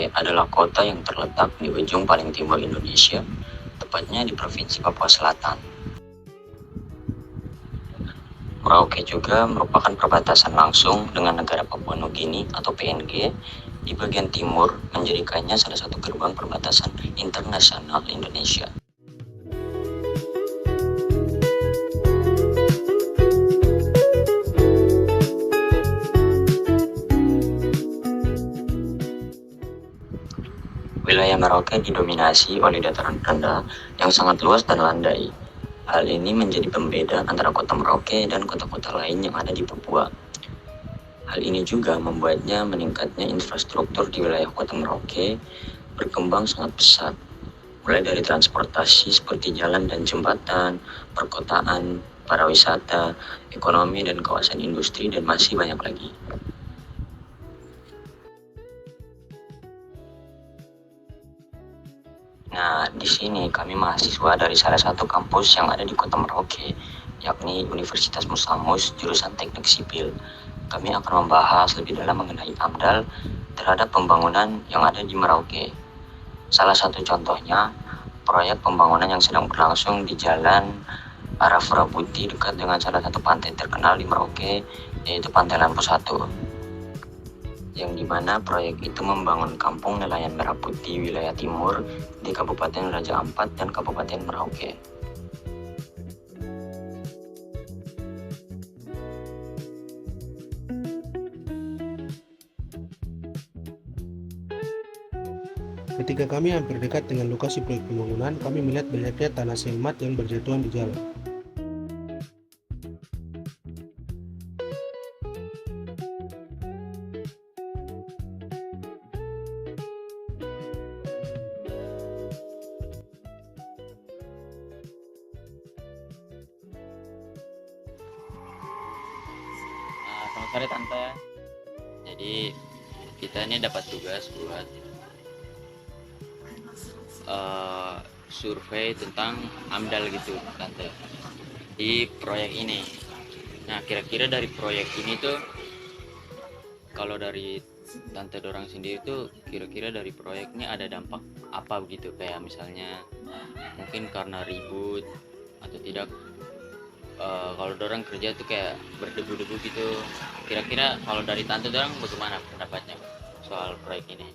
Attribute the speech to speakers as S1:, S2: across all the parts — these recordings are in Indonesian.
S1: Merauke adalah kota yang terletak di ujung paling timur Indonesia, tepatnya di Provinsi Papua Selatan. Merauke juga merupakan perbatasan langsung dengan negara Papua Nugini atau PNG di bagian timur, menjadikannya salah satu gerbang perbatasan internasional Indonesia. Wilayah Merauke didominasi oleh dataran rendah yang sangat luas dan landai. Hal ini menjadi pembeda antara kota Merauke dan kota-kota lain yang ada di Papua. Hal ini juga membuatnya meningkatnya infrastruktur di wilayah kota Merauke berkembang sangat pesat, mulai dari transportasi seperti jalan dan jembatan, perkotaan, pariwisata, ekonomi dan kawasan industri, dan masih banyak lagi. Nah, di sini kami mahasiswa dari salah satu kampus yang ada di Kota Merauke, yakni Universitas Musamus jurusan Teknik Sipil. Kami akan membahas lebih dalam mengenai AMDAL terhadap pembangunan yang ada di Merauke. Salah satu contohnya, proyek pembangunan yang sedang berlangsung di Jalan Araf Rabuti dekat dengan salah satu pantai terkenal di Merauke, yaitu Pantai Lampu 1. Yang dimana proyek itu membangun kampung nelayan Merah Putih wilayah timur di Kabupaten Raja Ampat dan Kabupaten Merauke.
S2: Ketika kami hampir dekat dengan lokasi proyek pembangunan, kami melihat banyaknya tanah semat yang berjatuhan di jalan.
S3: Selamat sore Tante. Jadi kita ini dapat tugas buat survei tentang AMDAL gitu Tante di proyek ini. Nah kira-kira dari proyek ini tuh, kalau dari Tante dorang sendiri tuh kira-kira dari proyeknya ada dampak apa begitu, kayak misalnya mungkin karena ribut atau tidak. Kalau dorang kerja tuh kayak berdebu-debu gitu. Kira-kira kalau dari Tante dorang bagaimana pendapatnya soal proyek ini?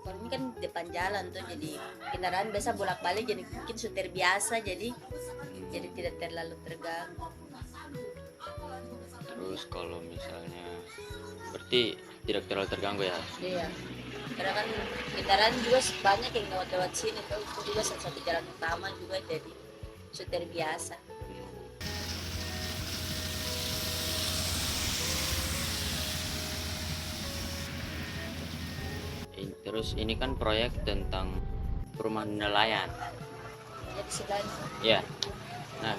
S4: Kalau ini kan depan jalan tuh, jadi kendaraan biasa bolak-balik, jadi mungkin setir biasa, jadi tidak terlalu terganggu.
S3: Terus kalau misalnya berarti tidak terlalu terganggu ya?
S4: Iya, karena kan kendaraan juga banyak yang lewat-lewat sini tuh, itu juga salah satu jalan utama juga, jadi setir biasa.
S3: Terus ini kan proyek tentang perumahan nelayan.
S4: Jadi selain
S3: Ya. Nah,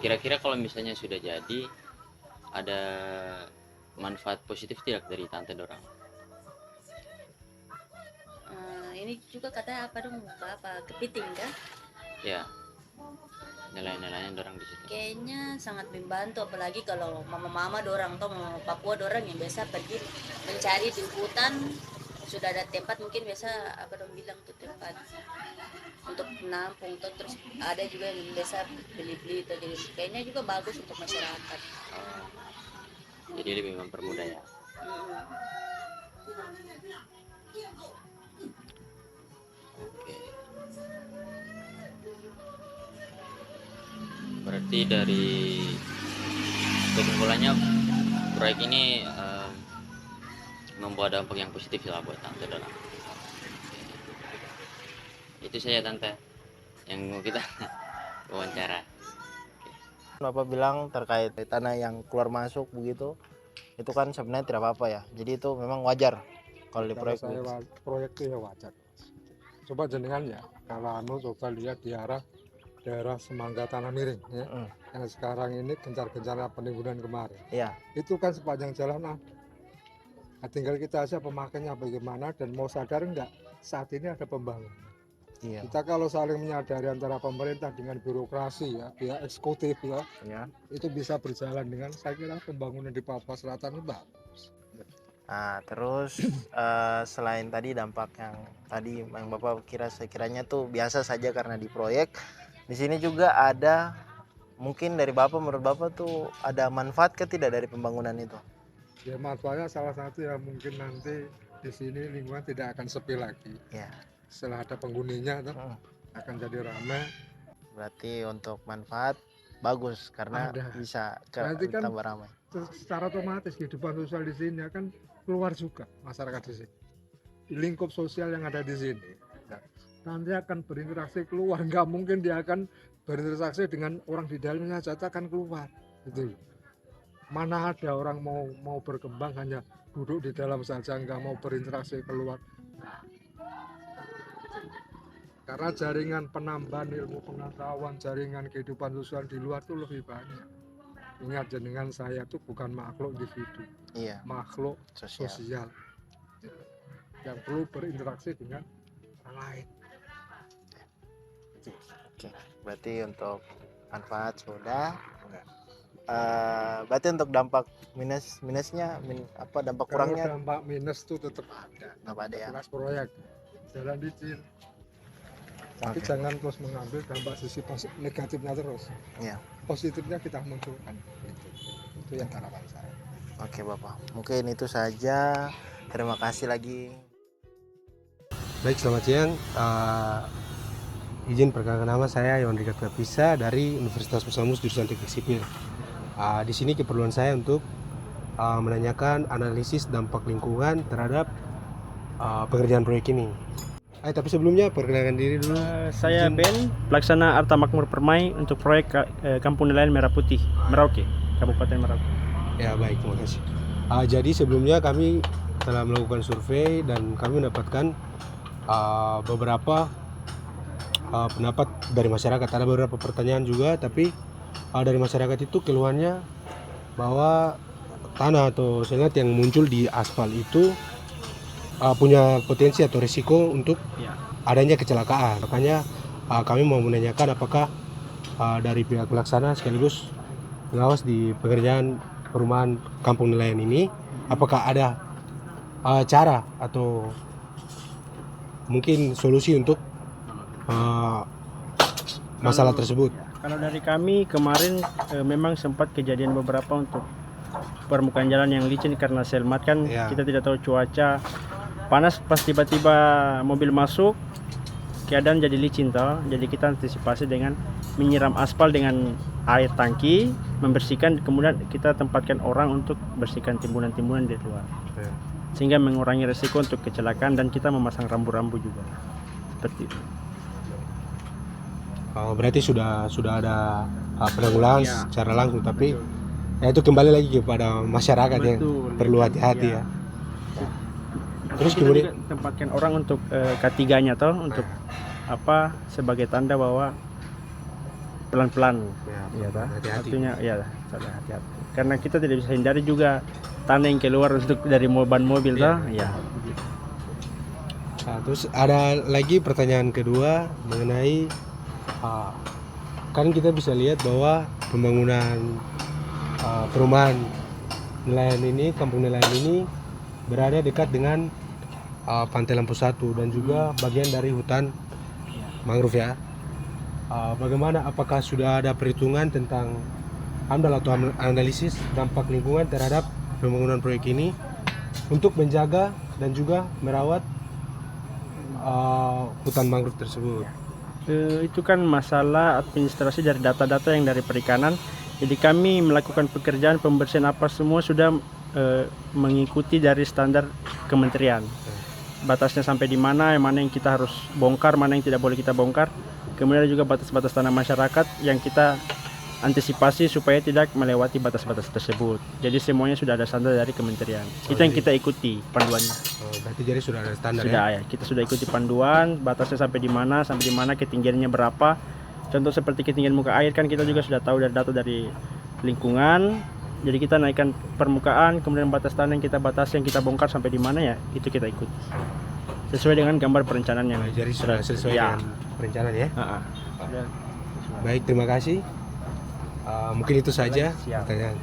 S3: kira-kira kalau misalnya sudah jadi, ada manfaat positif tidak dari Tante dorang?
S4: ini juga katanya apa dong, apa kepiting kan?
S3: Ya, nelayan-nelayan dorang di situ.
S4: Kayaknya sangat membantu, apalagi kalau mama-mama dorang atau mama Papua dorang yang biasa pergi mencari di hutan, sudah ada tempat mungkin biasa apa dong bilang tuh tempat untuk menampung tuh, terus ada juga yang biasa beli-beli tuh, jadi kayaknya juga bagus untuk masyarakat.
S3: Jadi lebih mempermudah ya. Oke. Berarti dari kesimpulannya proyek ini membawa dampak yang positif lah buat Tante dorang. Itu saja Tante yang mau kita wawancara.
S5: Bapak bilang terkait tanah yang keluar masuk begitu, itu kan sebenarnya tidak apa-apa ya. Jadi itu memang wajar kalau di proyek
S6: saya
S5: begitu.
S6: proyek itu ya wajar. Coba jenengan ya, kalau coba lihat di arah daerah Semangga Tanah Miring ya, yang sekarang ini gencar-gencar penimbunan kemarin.
S5: Iya.
S6: Itu kan sepanjang jalan ada. Nah, tinggal kita aja pemakainya bagaimana dan mau sadar enggak saat ini ada pembangunan.
S5: Iya.
S6: Kita kalau saling menyadari antara pemerintah dengan birokrasi ya, pihak eksekutif ya,
S5: Ya.
S6: itu bisa berjalan dengan, saya kira pembangunan di Papua Selatan itu bagus.
S5: Nah, terus selain tadi dampak yang tadi yang Bapak sekiranya tuh biasa saja karena di proyek, di sini juga ada mungkin dari Bapak, menurut Bapak tuh ada manfaat ke tidak dari pembangunan itu?
S6: Ya manfaatnya salah satu ya mungkin nanti di sini lingkungan tidak akan sepi lagi.
S5: Ya.
S6: Setelah ada penghuninya tuh, akan jadi ramai.
S5: Berarti untuk manfaat bagus karena
S6: Ada.
S5: bisa
S6: Nanti kan
S5: tambah ramai.
S6: secara otomatis kehidupan sosial di sini akan keluar juga masyarakat di sini. Di lingkup sosial yang ada di sini. Nah, nanti akan berinteraksi keluar, nggak mungkin dia akan berinteraksi dengan orang di dalamnya saja akan keluar. Gitu. Mana ada orang mau berkembang hanya duduk di dalam saja, nggak mau berinteraksi keluar. Karena jaringan penambahan ilmu pengetahuan, jaringan kehidupan sosial di luar itu lebih banyak. Ingat jenengan saya itu bukan makhluk individu,
S5: Iya,
S6: makhluk
S5: sosial.
S6: sosial yang perlu berinteraksi dengan orang lain.
S5: Oke, berarti untuk manfaat sudah. Berarti untuk dampak minusnya apa dampak
S6: Kalau
S5: kurangnya?
S6: dampak minus itu tetap ada.
S5: Apa ada ya?
S6: Jelas proyek jalan licin. Tapi
S5: Oke.
S6: jangan terus mengambil dampak sisi negatifnya terus.
S5: Iya.
S6: Positifnya kita munculkan. Itu yang harapan saya.
S5: Oke Bapak, mungkin itu saja. Terima kasih lagi.
S2: Baik, selamat siang. Izin perkenalkan nama saya Yon Rikat Kapisa dari Universitas Musamus jurusan Teknik Sipil. Di sini keperluan saya untuk menanyakan analisis dampak lingkungan terhadap pengerjaan proyek ini. Tapi sebelumnya perkenalkan diri dulu.
S7: Saya
S2: Izin.
S7: Ben, pelaksana Arta Makmur Permai untuk proyek Kampung Nelayan Merah Putih, Merauke, Kabupaten Merauke.
S2: Ya baik, terima kasih. Jadi sebelumnya kami telah melakukan survei dan kami mendapatkan beberapa pendapat dari masyarakat. Ada beberapa pertanyaan juga, tapi dari masyarakat itu keluhannya bahwa tanah atau sengat yang muncul di aspal itu punya potensi atau risiko untuk adanya kecelakaan. Makanya kami mau menanyakan apakah dari pihak pelaksana sekaligus pengawas di pekerjaan perumahan Kampung Nelayan ini, apakah ada cara atau mungkin solusi untuk masalah tersebut?
S7: Kalau dari kami kemarin memang sempat kejadian beberapa untuk permukaan jalan yang licin karena selmat kan,
S2: Ya.
S7: kita tidak tahu cuaca panas, pas tiba-tiba mobil masuk keadaan jadi licin toh. Jadi kita antisipasi dengan menyiram aspal dengan air tangki, membersihkan, kemudian kita tempatkan orang untuk bersihkan timbunan-timbunan di luar.
S2: Ya.
S7: Sehingga mengurangi resiko untuk kecelakaan, dan kita memasang rambu-rambu juga. Seperti itu.
S2: Berarti sudah ada penanggulangan
S7: Ya.
S2: secara langsung, tapi ya itu kembali lagi kepada masyarakat yang
S7: Betul.
S2: perlu hati-hati ya. Terus
S7: Kita
S2: kemudian
S7: juga tempatkan orang untuk K3-nya toh, untuk apa, sebagai tanda bahwa pelan-pelan.
S2: ya,
S7: Iya,
S2: hati-hati.
S7: artinya ya hati-hati. Karena kita tidak bisa hindari juga tanah yang keluar untuk dari ban mobil toh. Ya.
S2: Terus ada lagi pertanyaan kedua mengenai kan kita bisa lihat bahwa pembangunan perumahan nelayan ini, Kampung Nelayan ini berada dekat dengan Pantai Lampu Satu dan juga bagian dari hutan mangrove ya. Bagaimana, apakah sudah ada perhitungan tentang AMDAL atau analisis dampak lingkungan terhadap pembangunan proyek ini untuk menjaga dan juga merawat hutan mangrove tersebut?
S7: Itu kan masalah administrasi dari data-data yang dari perikanan. Jadi kami melakukan pekerjaan pembersihan apa semua sudah mengikuti dari standar kementerian. Batasnya sampai di mana, yang mana yang kita harus bongkar, mana yang tidak boleh kita bongkar. Kemudian ada juga batas-batas tanah masyarakat yang kita antisipasi supaya tidak melewati batas-batas tersebut. Jadi semuanya sudah ada standar dari kementerian. Itu yang kita ikuti panduannya.
S2: Berarti jadi sudah ada standar
S7: Sudah
S2: ya?
S7: ya, kita sudah ikuti panduan, batasnya sampai di mana, ketinggiannya berapa. Contoh seperti ketinggian muka air kan kita juga sudah tahu dari data dari lingkungan. Jadi kita naikkan permukaan, kemudian batas tanah yang kita batasi, yang kita bongkar sampai di mana ya, itu kita ikuti. Sesuai dengan gambar perencanaan yang
S2: Jadi sudah sesuai
S7: ya.
S2: dengan perencanaan ya?
S7: Sudah.
S2: Baik, terima kasih. Mungkin itu saja
S7: Siap.
S2: pertanyaan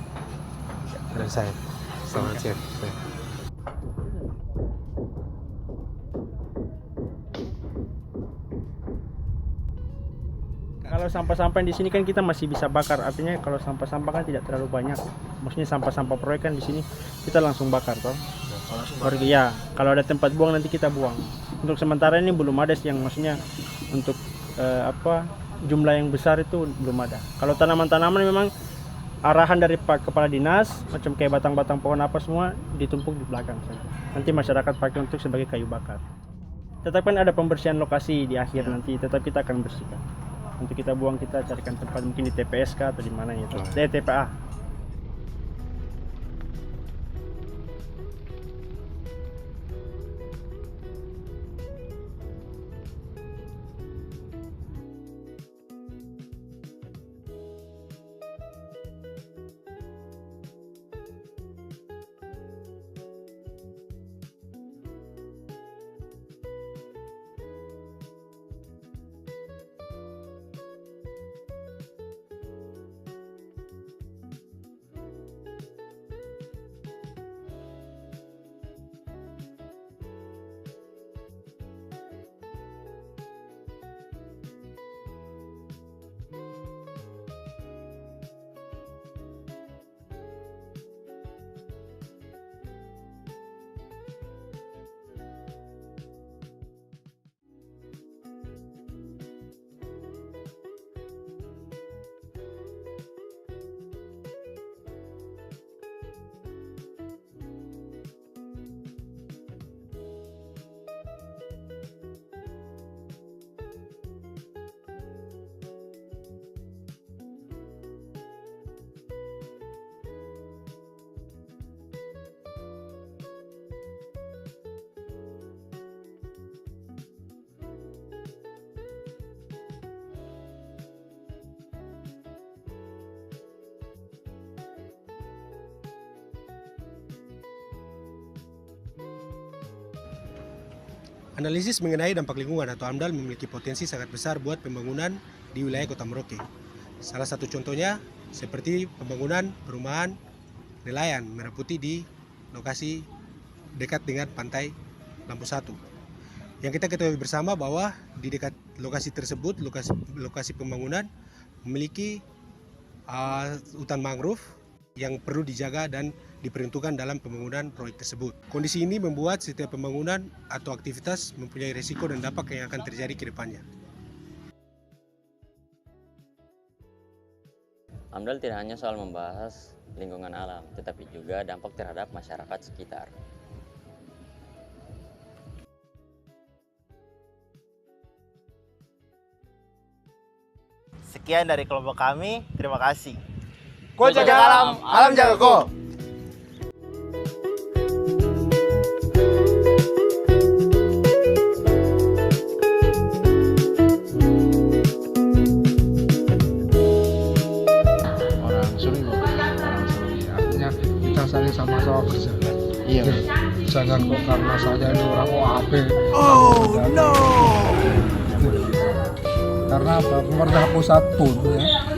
S2: dari saya. Selamat siang.
S7: Kalau sampah-sampah di sini kan kita masih bisa bakar, artinya kalau sampah-sampah kan tidak terlalu banyak. Maksudnya sampah-sampah proyek kan di sini kita langsung bakar toh. Baru ya, kalau ada tempat buang nanti kita buang. Untuk sementara ini belum ada sih yang maksudnya untuk jumlah yang besar itu belum ada. Kalau tanaman-tanaman memang arahan dari Pak Kepala Dinas, macam kayak batang-batang pohon apa semua ditumpuk di belakang saja. Nanti masyarakat pakai untuk sebagai kayu bakar. Tetap kan ada pembersihan lokasi di akhir nanti, tetap kita akan bersihkan. Untuk kita buang kita carikan tempat mungkin di TPSK atau di mana itu. TPA.
S2: Analisis mengenai dampak lingkungan atau AMDAL memiliki potensi sangat besar buat pembangunan di wilayah Kota Merauke. Salah satu contohnya seperti pembangunan perumahan nelayan Merah Putih di lokasi dekat dengan pantai Lampu Satu. Yang kita ketahui bersama bahwa di dekat lokasi tersebut, lokasi pembangunan memiliki hutan mangrove yang perlu dijaga dan diperuntukkan dalam pembangunan proyek tersebut. Kondisi ini membuat setiap pembangunan atau aktivitas mempunyai risiko dan dampak yang akan terjadi ke depannya.
S3: AMDAL tidak hanya soal membahas lingkungan alam, tetapi juga dampak terhadap masyarakat sekitar.
S5: Sekian dari kelompok kami, terima kasih.
S2: Ko jaga alam, alam jaga ko.
S6: Orang suri, artinya kita saling sama-sama berjalan. Iya. Jangan kok karena saya ini orang OAP. Oh no. Karena pemerintah pusat pun ya